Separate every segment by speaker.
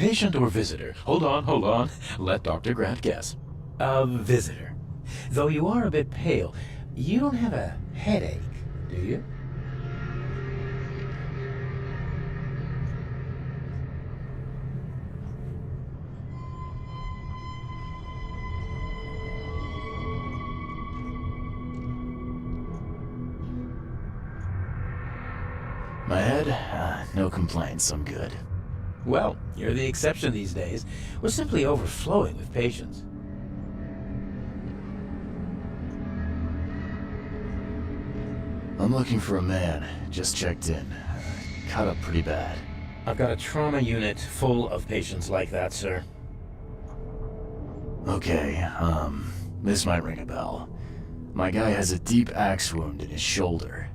Speaker 1: patient or visitor? Hold on, hold on. Let Dr. Grant guess. A visitor. Though you are a bit pale, you don't have a headache, do you?
Speaker 2: My head? No complaints, I'm good.
Speaker 1: Well, you're the exception these days. We're simply overflowing with patients.
Speaker 2: I'm looking for a man. Just checked in. Cut up pretty bad.
Speaker 1: I've got a trauma unit full of patients like that, sir.
Speaker 2: Okay, this might ring a bell. My guy has a deep axe wound in his shoulder.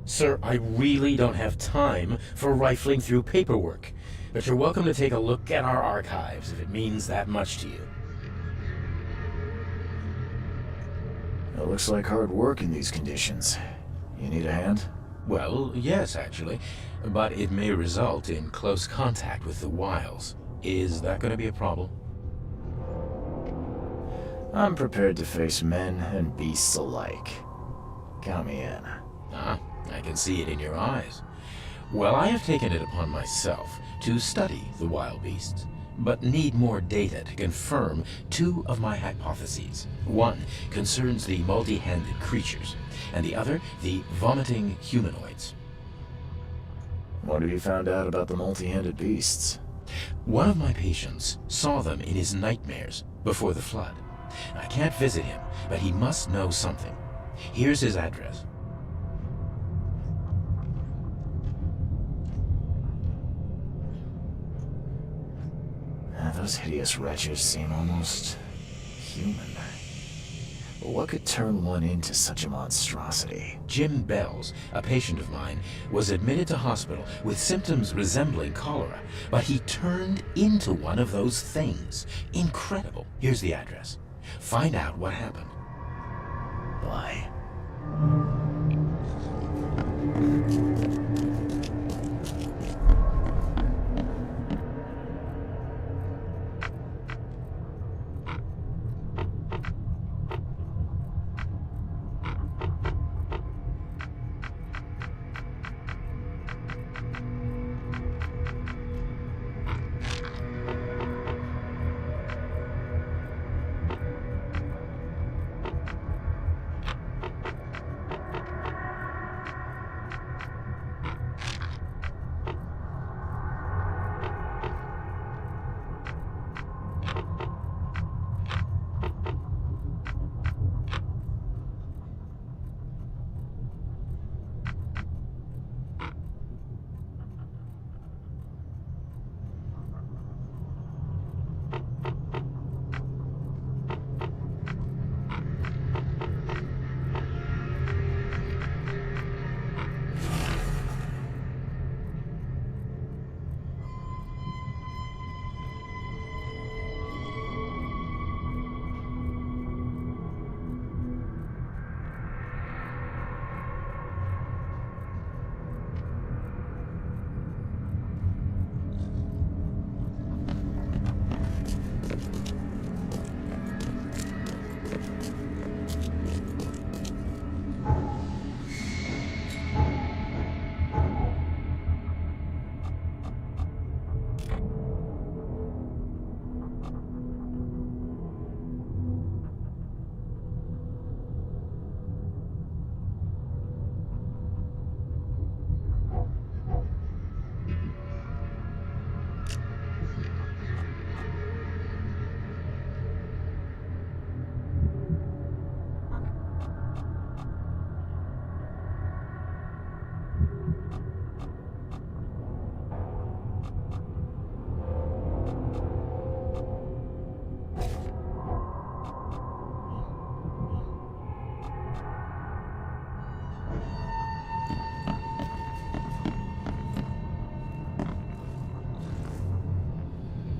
Speaker 1: Sir, I really don't have time for rifling through paperwork, but you're welcome to take a look at our archives if it means that much to you.
Speaker 2: It looks like hard work in these conditions. You need a hand?
Speaker 1: Well, yes, actually, but it may result in close contact with the Wiles. Is that going to be a problem?
Speaker 2: I'm prepared to face men and beasts alike. Count me in.
Speaker 1: Ah, I can see it in your eyes. Well, I have taken it upon myself to study the wild beasts, but need more data to confirm two of my hypotheses. One concerns the multi-handed creatures, and the other the vomiting humanoids.
Speaker 2: What have you found out about the multi-handed beasts?
Speaker 1: One of my patients saw them in his nightmares before the flood. I can't visit him, but he must know something. Here's his address.
Speaker 2: Those hideous wretches seem almost human. But what could turn one into such a monstrosity?
Speaker 1: Jim Bells, a patient of mine, was admitted to hospital with symptoms resembling cholera, but he turned into one of those things. Incredible. Here's the address. Find out what happened.
Speaker 2: Why?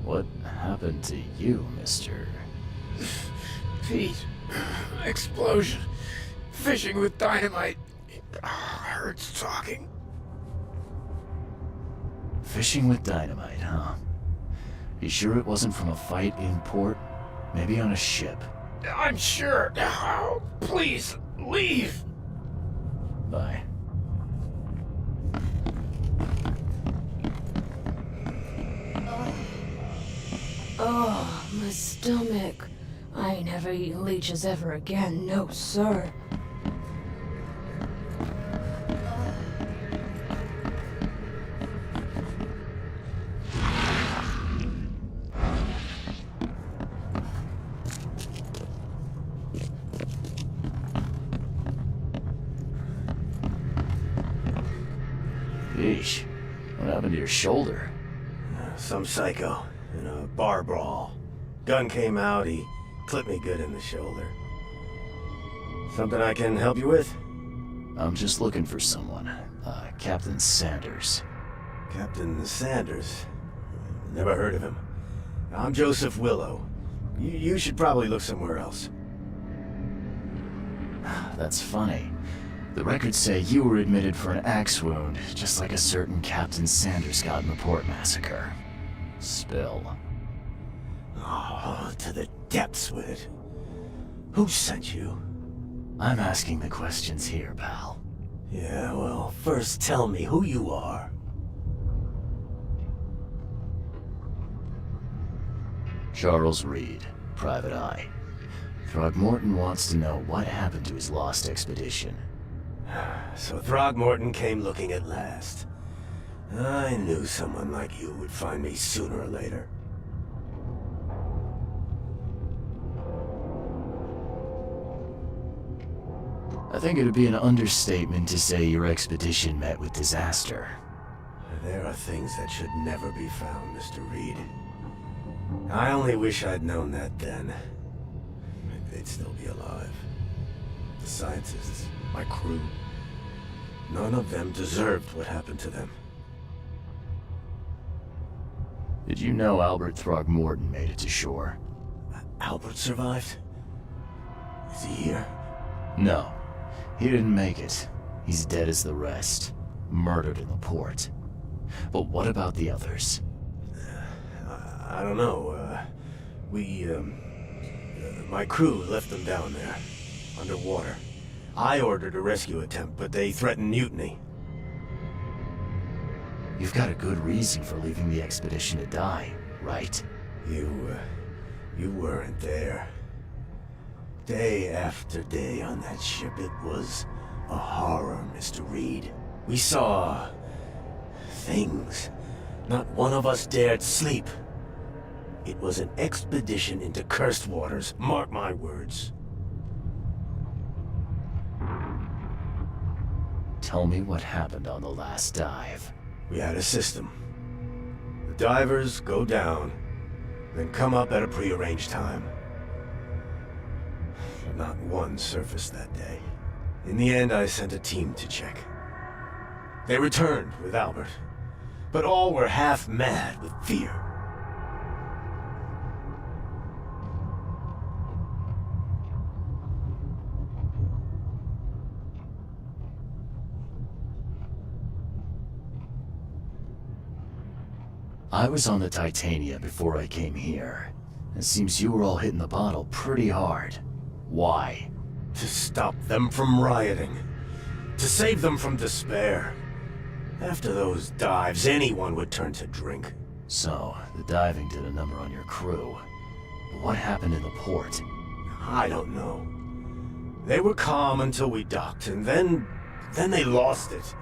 Speaker 2: What happened to you, mister?
Speaker 3: Pete, explosion. Fishing with dynamite. It hurts talking.
Speaker 2: Fishing with dynamite, huh? You sure it wasn't from a fight in port? Maybe on a ship?
Speaker 3: I'm sure. Oh, please, leave.
Speaker 2: Bye.
Speaker 4: Oh, my stomach. I ain't ever eating leeches ever again, no sir.
Speaker 2: Yeesh. What happened to your shoulder?
Speaker 5: Some psycho in a bar brawl. Gun came out, he clipped me good in the shoulder. Something I can help you with?
Speaker 2: I'm just looking for someone. Captain Sanders.
Speaker 5: Captain Sanders? Never heard of him. I'm Joseph Willow. You should probably look somewhere else.
Speaker 2: That's funny. The records say you were admitted for an axe wound, just like a certain Captain Sanders got in the port massacre. Spill.
Speaker 5: Oh, to the depths with it. Who sent you?
Speaker 2: I'm asking the questions here, pal.
Speaker 5: Yeah, well, first tell me who you are.
Speaker 2: Charles Reed, Private Eye. Throgmorton wants to know what happened to his lost expedition.
Speaker 5: So Throgmorton came looking at last. I knew someone like you would find me sooner or later.
Speaker 2: I think it would be an understatement to say your expedition met with disaster.
Speaker 5: There are things that should never be found, Mr. Reed. I only wish I'd known that then. They'd still be alive. The scientists, my crew. None of them deserved what happened to them.
Speaker 2: Did you know Albert Throgmorton made it to shore?
Speaker 5: Albert survived? Is he here?
Speaker 2: No. He didn't make it. He's dead as the rest. Murdered in the port. But what about the others?
Speaker 5: I don't know. My crew left them down there, underwater. I ordered a rescue attempt, but they threatened mutiny.
Speaker 2: You've got a good reason for leaving the expedition to die, right?
Speaker 5: You weren't there. Day after day on that ship, it was a horror, Mr. Reed. We saw things. Not one of us dared sleep. It was an expedition into cursed waters, mark my words.
Speaker 2: Tell me what happened on the last dive.
Speaker 5: We had a system. The divers go down, then come up at a prearranged time. But not one surfaced that day. In the end, I sent a team to check. They returned with Albert, but all were half mad with fear.
Speaker 2: I was on the Titania before I came here. It seems you were all hitting the bottle pretty hard. Why?
Speaker 5: To stop them from rioting. To save them from despair. After those dives, anyone would turn to drink.
Speaker 2: So, the diving did a number on your crew. But what happened in the port?
Speaker 5: I don't know. They were calm until we docked, and then they lost it.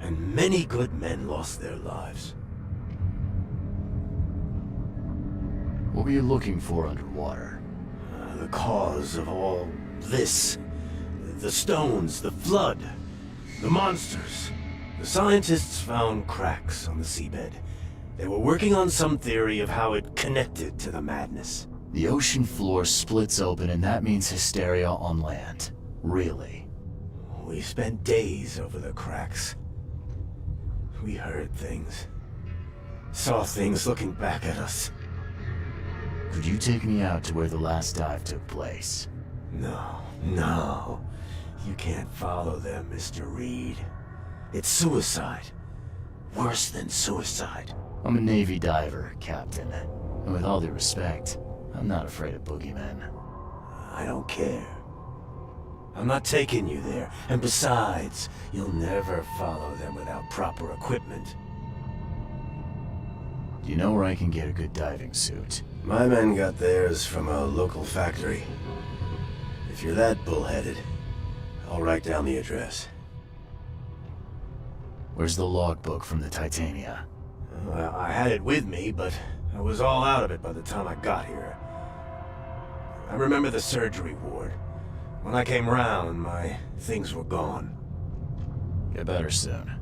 Speaker 5: And many good men lost their lives.
Speaker 2: What were you looking for underwater?
Speaker 5: The cause of all this. The stones, the flood, the monsters. The scientists found cracks on the seabed. They were working on some theory of how it connected to the madness.
Speaker 2: The ocean floor splits open and that means hysteria on land. Really?
Speaker 5: We spent days over the cracks. We heard things. Saw things looking back at us.
Speaker 2: Could you take me out to where the last dive took place?
Speaker 5: No. You can't follow them, Mr. Reed. It's suicide. Worse than suicide.
Speaker 2: I'm a Navy diver, Captain. And with all due respect, I'm not afraid of boogeymen.
Speaker 5: I don't care. I'm not taking you there. And besides, you'll never follow them without proper equipment.
Speaker 2: Do you know where I can get a good diving suit?
Speaker 5: My men got theirs from a local factory. If you're that bullheaded, I'll write down the address.
Speaker 2: Where's the logbook from the Titania?
Speaker 5: Well, I had it with me, but I was all out of it by the time I got here. I remember the surgery ward. When I came round, my things were gone.
Speaker 2: Get better soon.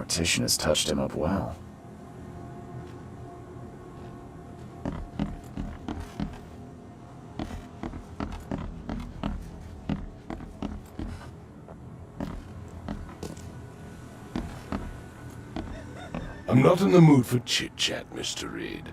Speaker 2: Mortician has touched him up well.
Speaker 6: I'm not in the mood for chit-chat, Mr. Reed.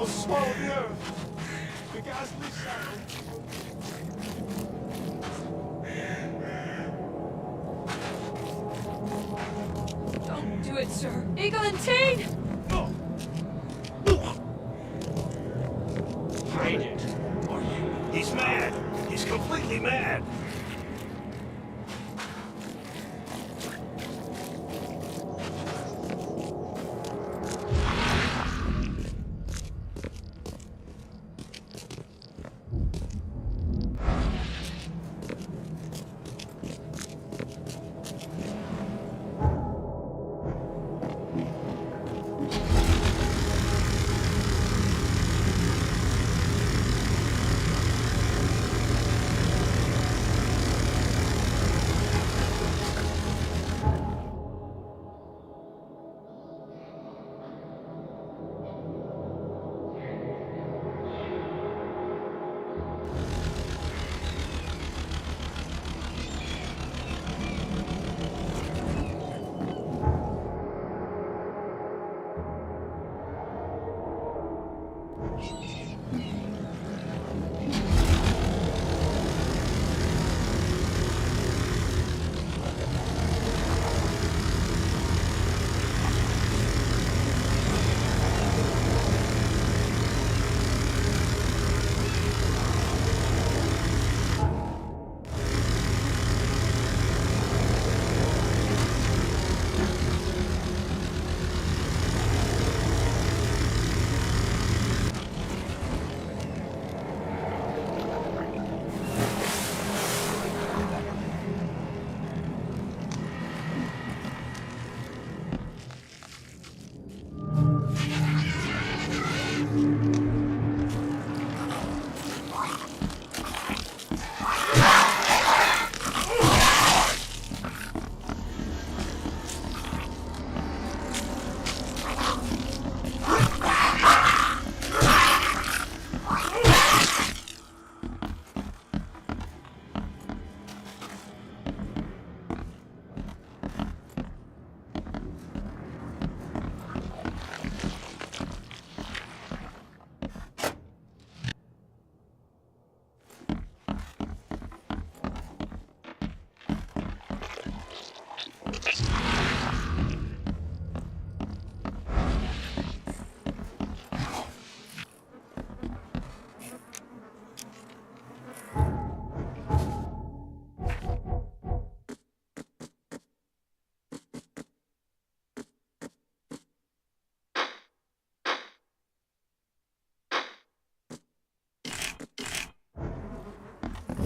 Speaker 3: almost swallowed the earth. The gas resettled.
Speaker 4: Don't do it, sir. Eglantine!
Speaker 3: Hide it. He's mad. He's completely mad.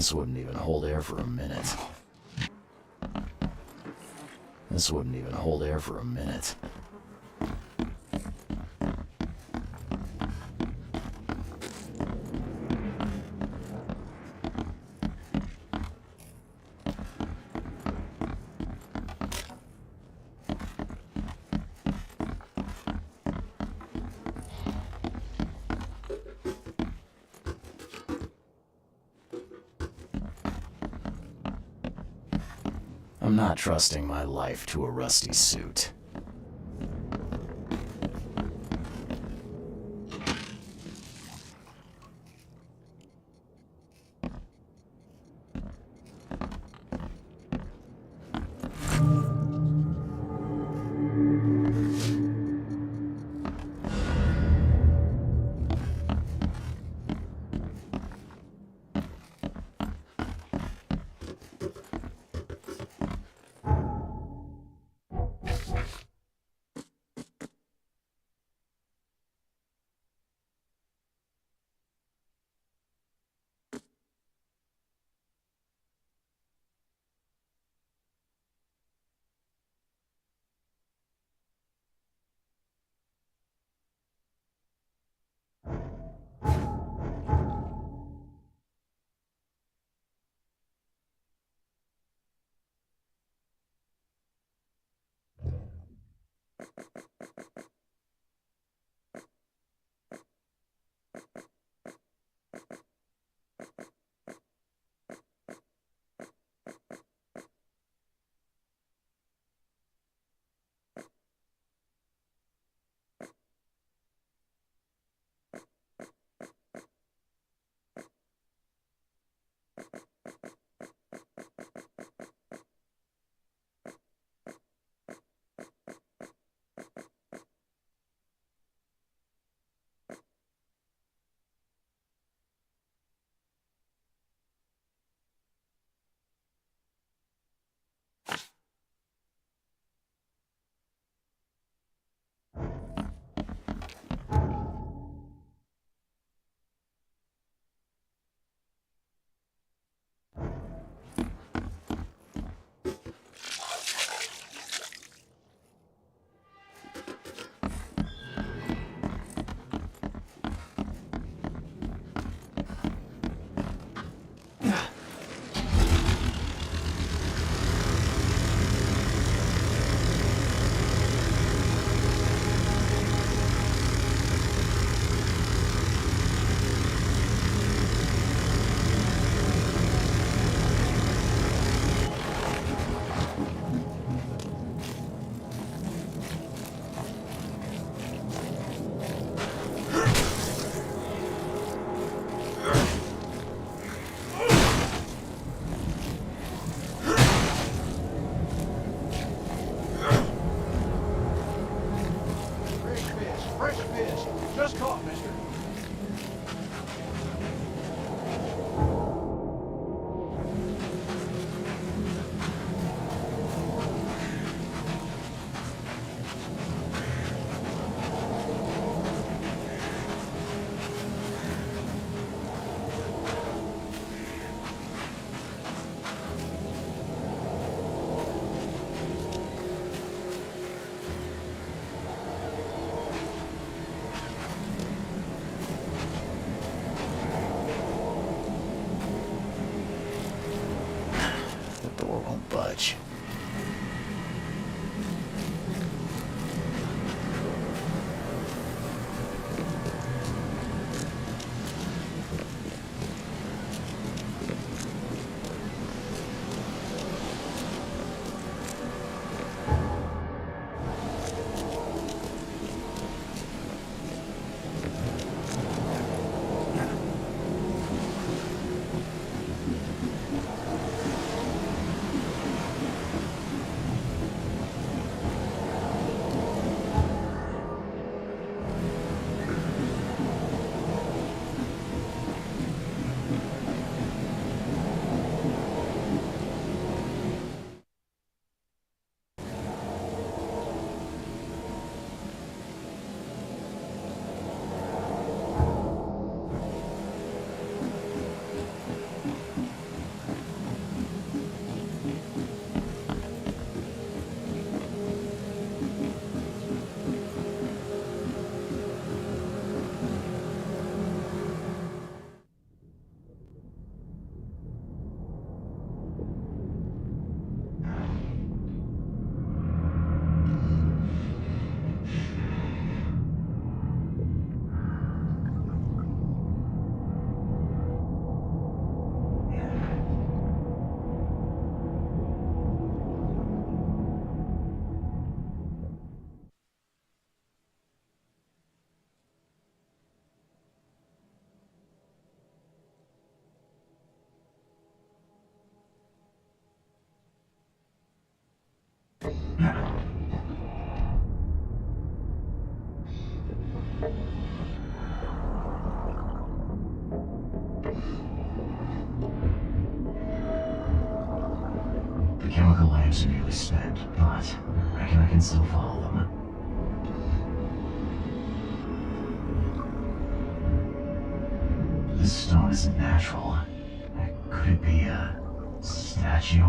Speaker 2: This wouldn't even hold air for a minute. This wouldn't even hold air for a minute. I'm not trusting my life to a rusty suit. won't budge. The chemical lamps are nearly spent, but I reckon I can still follow them. This stone isn't natural. Could it be a statue?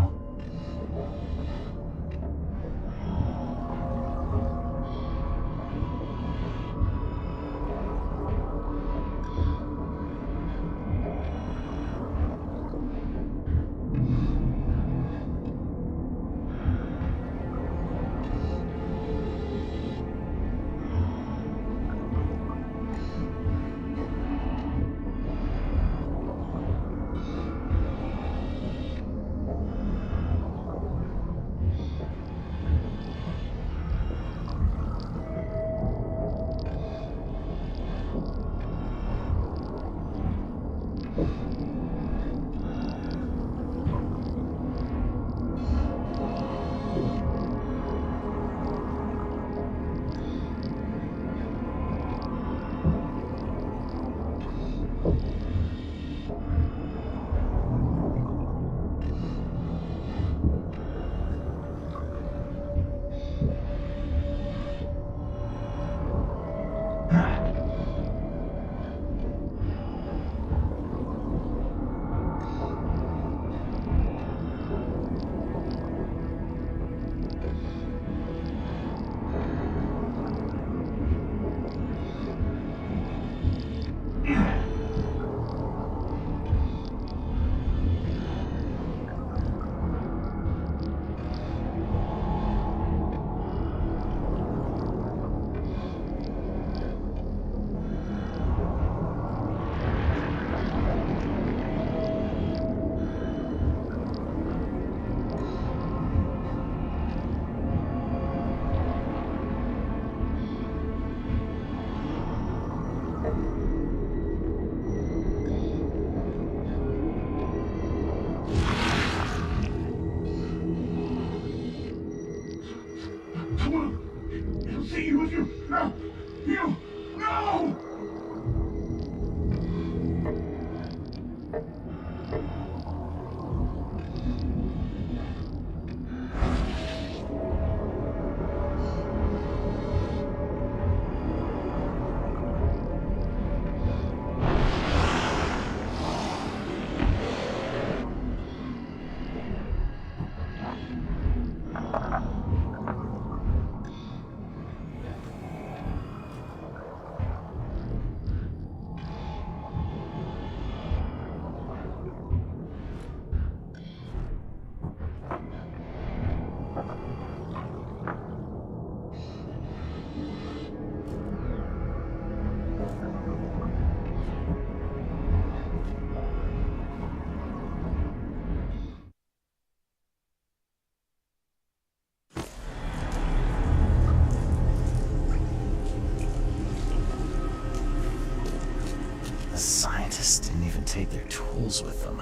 Speaker 2: The scientists didn't even take their tools with them.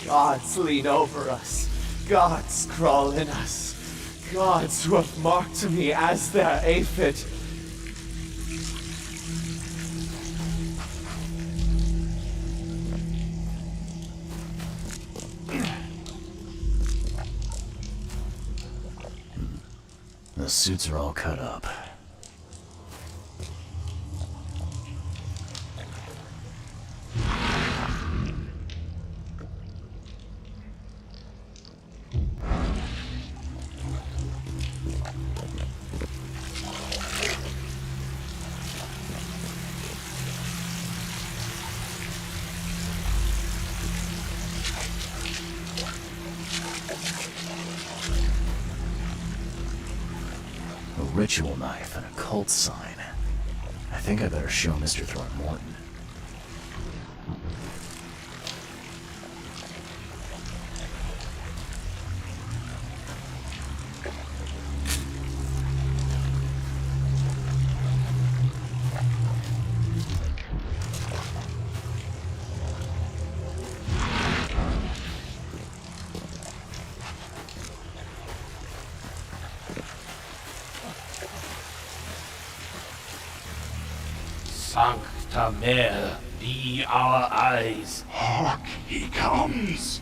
Speaker 7: Gods lean over us. Gods crawl in us. Gods who have marked me as their aphid.
Speaker 2: The suits are all cut up. A ritual knife and a cult sign. I think I better show Mr. Throckmorton.
Speaker 3: Sancta Mare, be our eyes.
Speaker 6: Hark, he comes!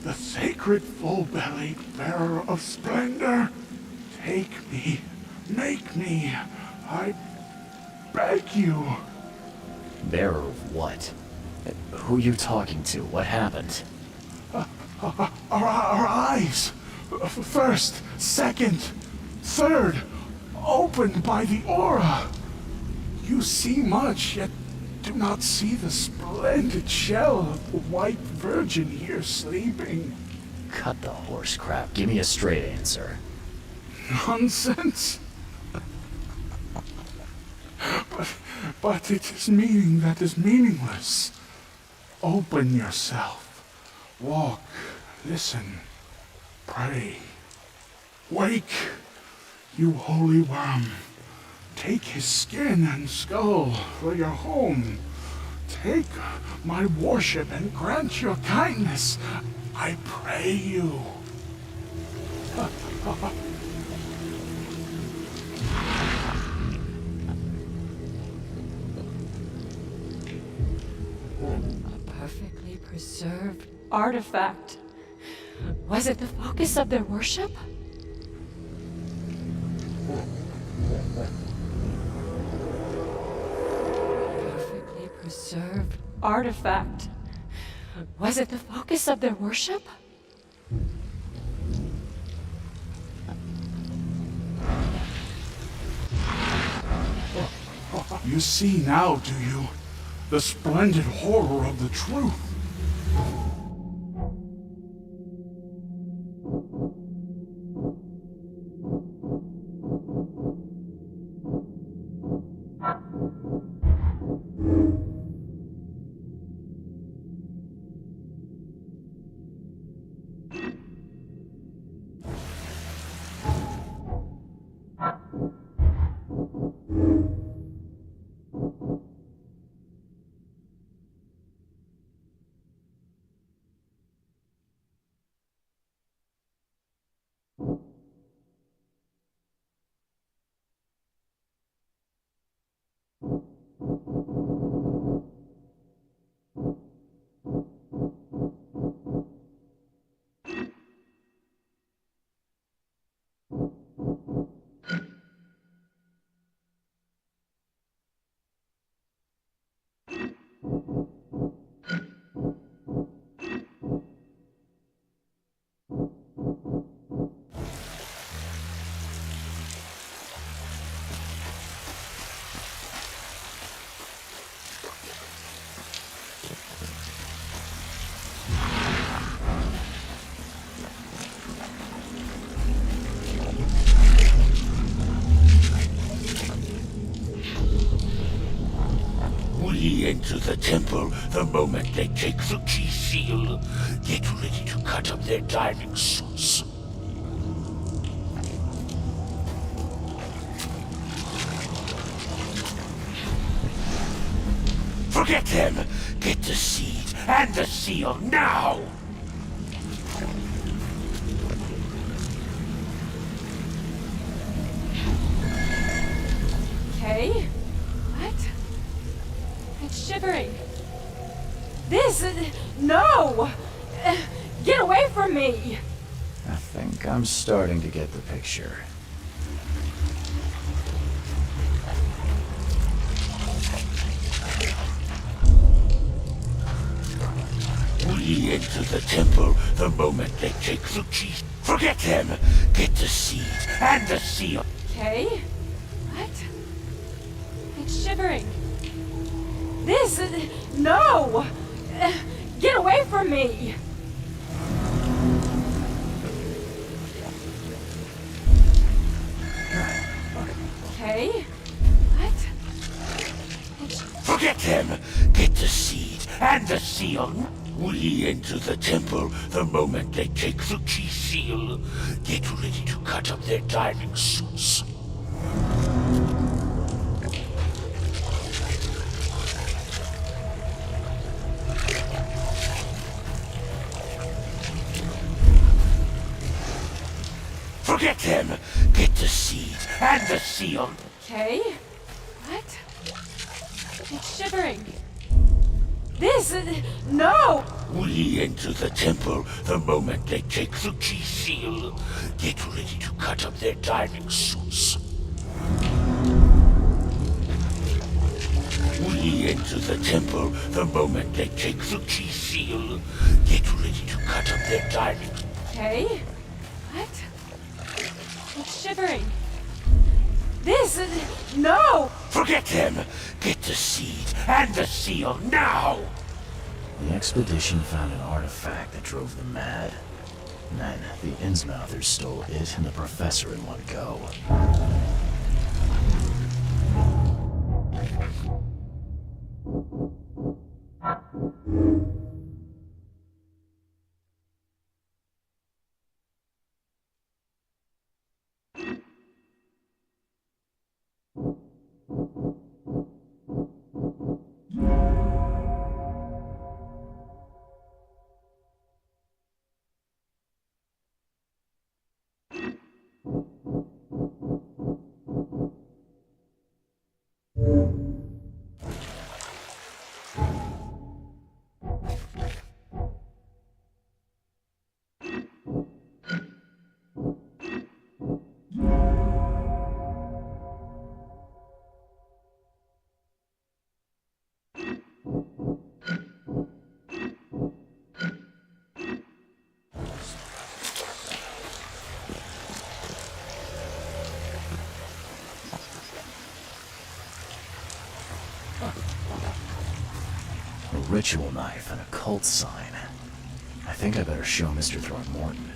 Speaker 6: The sacred full-bellied bearer of splendor. Take me, make me, I beg you.
Speaker 2: Bearer of what? Who are you talking to? What happened?
Speaker 6: Our eyes! First, second, third, opened by the aura. You see much, yet do not see the splendid shell of the White Virgin here sleeping.
Speaker 2: Cut the horse crap. Give me a straight answer.
Speaker 6: Nonsense. But it is meaning that is meaningless. Open yourself. Walk, listen, pray. Wake, you holy worm. Take his skin and skull for your home. Take my worship and grant your kindness. I pray you.
Speaker 4: A perfectly preserved artifact. Was it the focus of their worship? Perfectly preserved artifact. Was it the focus of their worship?
Speaker 6: You see now, do you? The splendid horror of the truth.
Speaker 3: We enter the temple the moment they take the key seal. Get ready to cut up their diving suits. Forget them! Get the seed and the seal now!
Speaker 4: Okay. What? It's shivering. This is... No! Get away from me!
Speaker 2: I think I'm starting to get the picture.
Speaker 3: We enter the temple the moment they take the key. Forget them! Get the seed and the seal.
Speaker 4: Okay. What? It's shivering. This is... No! Get away from me! Okay. What? It's...
Speaker 3: Forget them! Get the seed and the seal. We enter the temple the moment they take the key seal. Get ready to cut up their diving suits. Forget them! Get the seed and the seal.
Speaker 4: Okay. What? It's shivering. This is... No!
Speaker 3: We enter the temple the moment they take the key seal. Get ready to cut up their diving suits. We enter the temple the moment they take the key seal. Get ready to cut up their diving.
Speaker 4: Okay. What? It's shivering. This is... No!
Speaker 3: Forget them! Get the seed and the seal now!
Speaker 2: The expedition found an artifact that drove them mad. Then, the Innsmouthers stole it and the professor in one go. A ritual knife and a cult sign. I think I better show Mr. Throckmorton.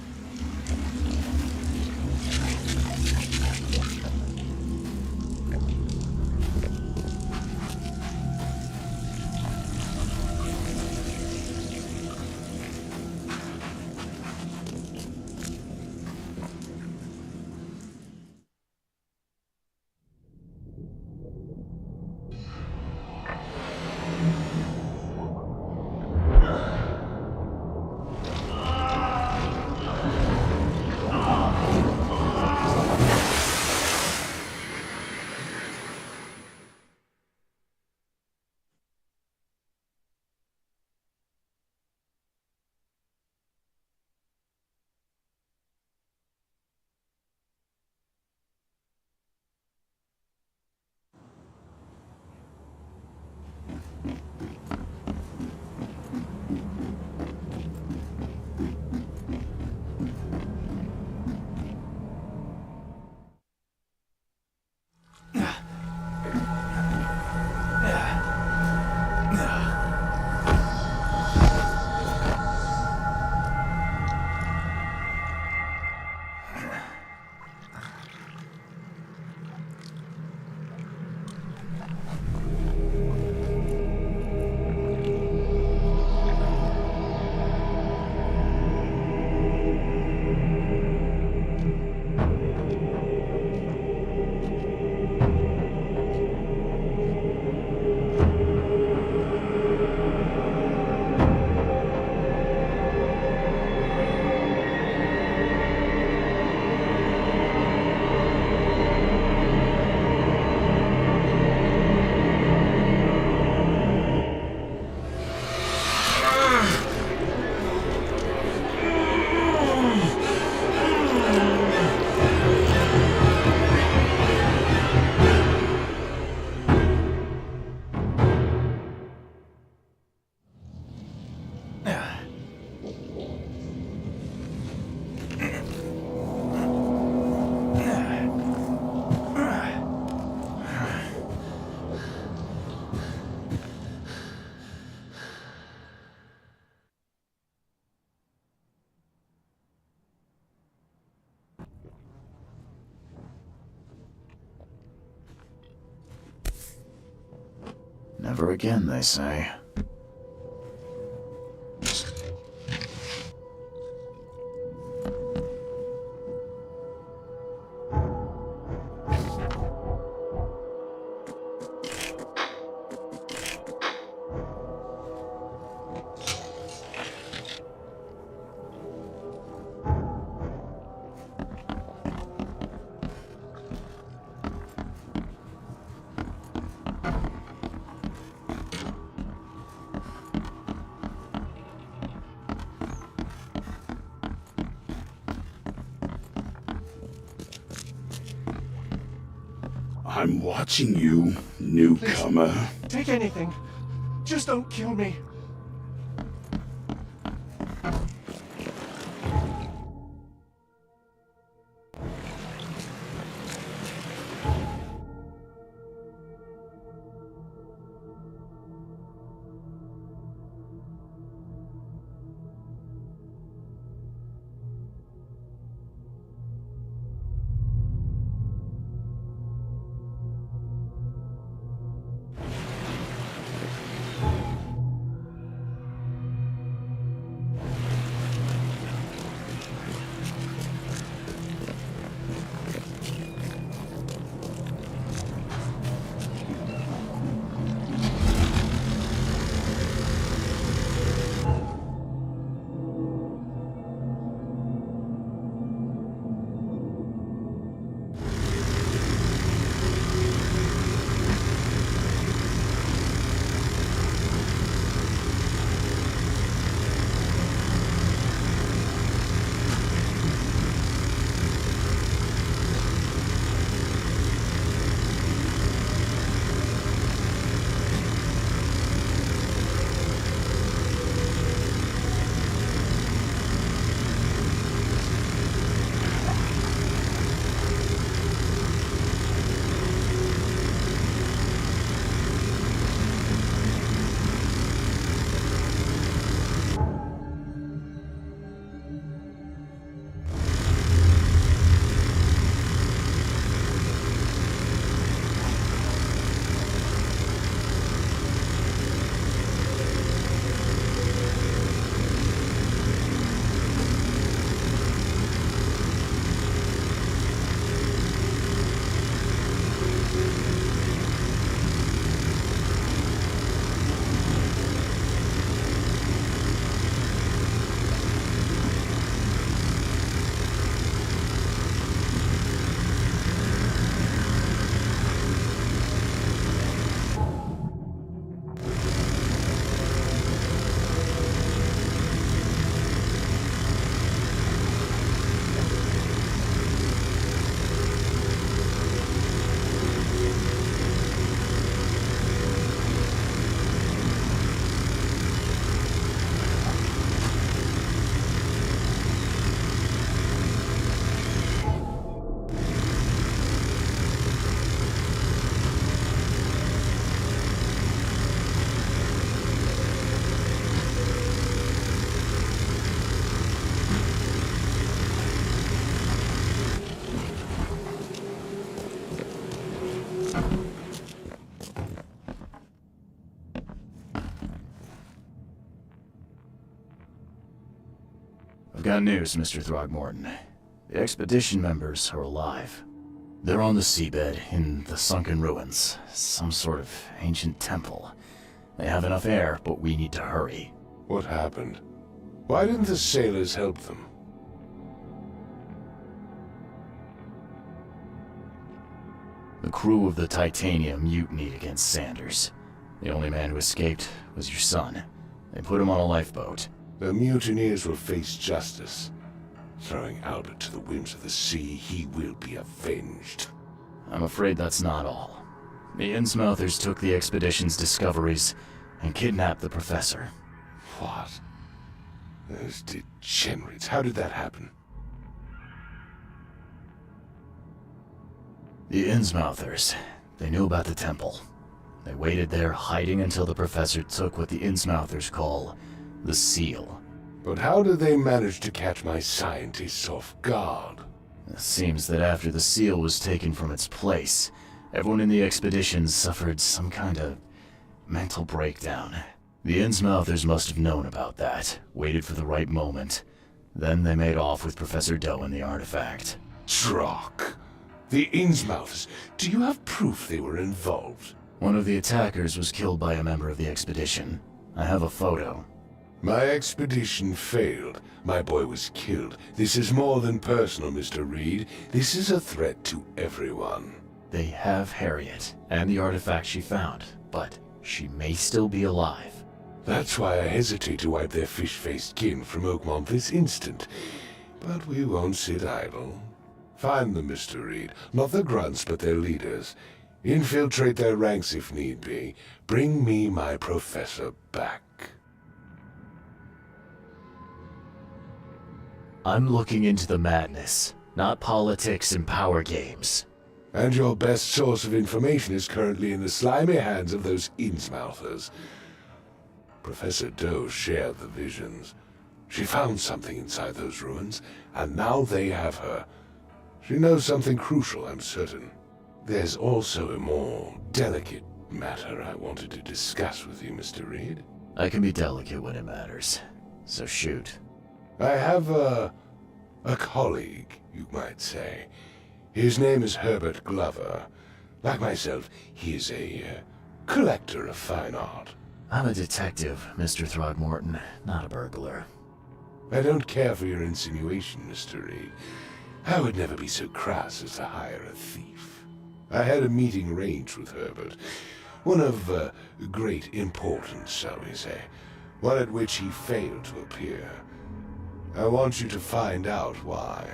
Speaker 2: again, they say.
Speaker 6: I'm watching you, newcomer.
Speaker 7: Take anything. Just don't kill me.
Speaker 2: I've got news, Mr. Throgmorton. The expedition members are alive. They're on the seabed, in the sunken ruins. Some sort of ancient temple. They have enough air, but we need to hurry.
Speaker 3: What happened? Why didn't the sailors help them?
Speaker 2: The crew of the Titanium mutinied against Sanders. The only man who escaped was your son. They put him on a lifeboat.
Speaker 3: The mutineers will face justice. Throwing Albert to the whims of the sea, he will be avenged.
Speaker 2: I'm afraid that's not all. The Innsmouthers took the expedition's discoveries and kidnapped the professor.
Speaker 3: What? Those degenerates. How did that happen?
Speaker 2: The Innsmouthers. They knew about the temple. They waited there, hiding until the professor took what the Innsmouthers call the seal.
Speaker 3: But how did they manage to catch my scientists off guard?
Speaker 2: It seems that after the seal was taken from its place, everyone in the expedition suffered some kind of mental breakdown. The Innsmouthers must have known about that, waited for the right moment. Then they made off with Professor Doe and the artifact.
Speaker 3: Trock. The Innsmouths. Do you have proof they were involved?
Speaker 2: One of the attackers was killed by a member of the expedition. I have a photo.
Speaker 3: My expedition failed. My boy was killed. This is more than personal, Mr. Reed. This is a threat to everyone.
Speaker 2: They have Harriet, and the artifact she found, but she may still be alive.
Speaker 3: That's why I hesitate to wipe their fish-faced kin from Oakmont this instant. But we won't sit idle. Find them, Mr. Reed. Not the grunts, but their leaders. Infiltrate their ranks if need be. Bring me my professor back.
Speaker 2: I'm looking into the madness, not politics and power games.
Speaker 3: And your best source of information is currently in the slimy hands of those Innsmouthers. Professor Doe shared the visions. She found something inside those ruins, and now they have her. She knows something crucial, I'm certain. There's also a more delicate matter I wanted to discuss with you, Mr. Reed.
Speaker 2: I can be delicate when it matters, so shoot.
Speaker 3: I have a colleague, you might say. His name is Herbert Glover. Like myself, he is a collector of fine art.
Speaker 2: I'm a detective, Mr. Throgmorton, not a burglar.
Speaker 3: I don't care for your insinuation, Mr. Reed. I would never be so crass as to hire a thief. I had a meeting arranged with Herbert. One of great importance, shall we say. One at which he failed to appear. I want you to find out why.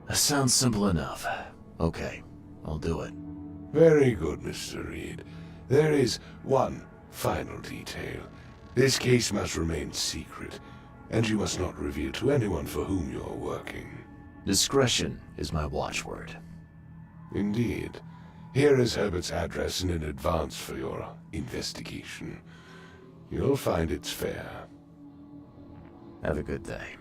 Speaker 2: That sounds simple enough. Okay, I'll do it.
Speaker 3: Very good, Mr. Reed. There is one final detail. This case must remain secret, and you must not reveal to anyone for whom you are working.
Speaker 2: Discretion is my watchword.
Speaker 3: Indeed. Here is Herbert's address in advance for your investigation. You'll find it's fair.
Speaker 2: Have a good day.